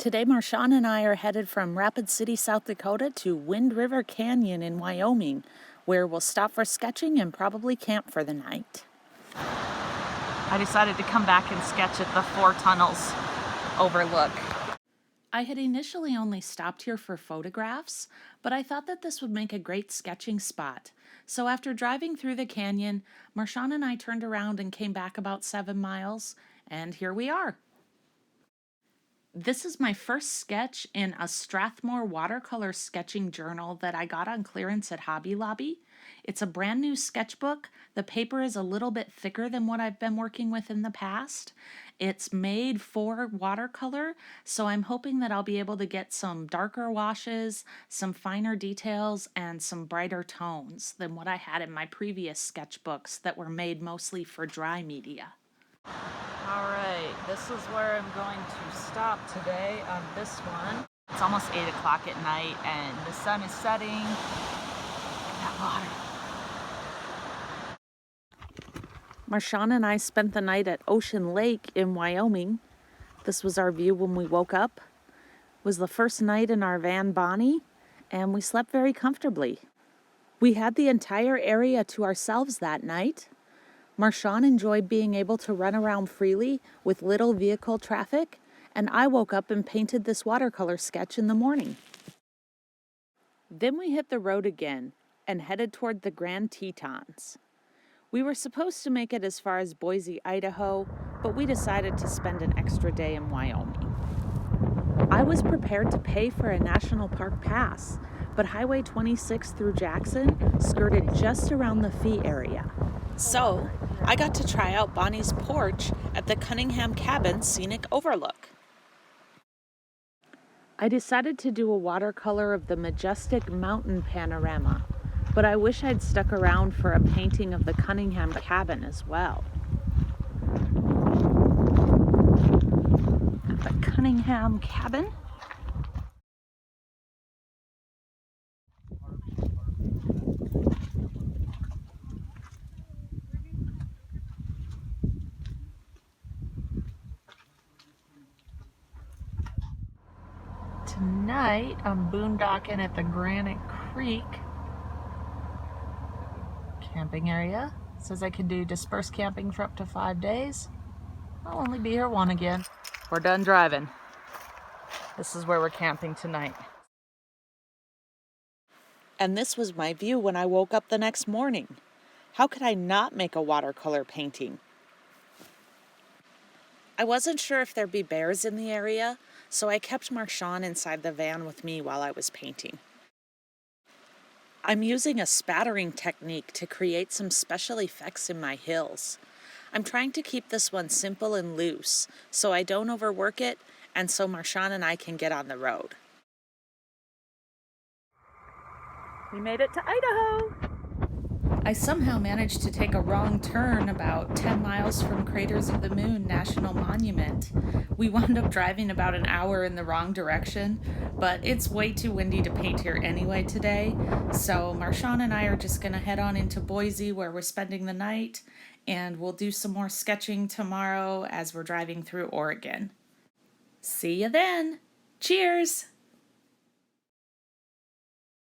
Today, Marshawn and I are headed from Rapid City, South Dakota to Wind River Canyon in Wyoming, where we'll stop for sketching and probably camp for the night. I decided to come back and sketch at the Four Tunnels overlook. I had initially only stopped here for photographs, but I thought that this would make a great sketching spot. So after driving through the canyon, Marshawn and I turned around and came back about 7 miles, and here we are. This is my first sketch in a Strathmore watercolor sketching journal that I got on clearance at Hobby Lobby. It's a brand new sketchbook. The paper is a little bit thicker than what I've been working with in the past. It's made for watercolor, so I'm hoping that I'll be able to get some darker washes, some finer details, and some brighter tones than what I had in my previous sketchbooks that were made mostly for dry media. Alright, this is where I'm going to stop today on this one. It's almost 8 o'clock at night and the sun is setting. Look at that water. Marshawn and I spent the night at Ocean Lake in Wyoming. This was our view when we woke up. It was the first night in our van Bonnie, and we slept very comfortably. We had the entire area to ourselves that night. Marshawn enjoyed being able to run around freely with little vehicle traffic, and I woke up and painted this watercolor sketch in the morning. Then we hit the road again and headed toward the Grand Tetons. We were supposed to make it as far as Boise, Idaho, but we decided to spend an extra day in Wyoming. I was prepared to pay for a national park pass, but Highway 26 through Jackson skirted just around the fee area. So, I got to try out Bonnie's porch at the Cunningham Cabin Scenic Overlook. I decided to do a watercolor of the majestic mountain panorama, but I wish I'd stuck around for a painting of the Cunningham Cabin as well. At the Cunningham Cabin. Tonight I'm boondocking at the Granite Creek camping area. It says I can do dispersed camping for up to 5 days. I'll only be here one again. We're done driving. This is where we're camping tonight. And this was my view when I woke up the next morning. How could I not make a watercolor painting? I wasn't sure if there'd be bears in the area, so I kept Marshawn inside the van with me while I was painting. I'm using a spattering technique to create some special effects in my hills. I'm trying to keep this one simple and loose, so I don't overwork it, and so Marshawn and I can get on the road. We made it to Idaho! I somehow managed to take a wrong turn about 10 miles from Craters of the Moon National Monument. We wound up driving about an hour in the wrong direction, but it's way too windy to paint here anyway today, so Marshawn and I are just going to head on into Boise where we're spending the night, and we'll do some more sketching tomorrow as we're driving through Oregon. See you then! Cheers!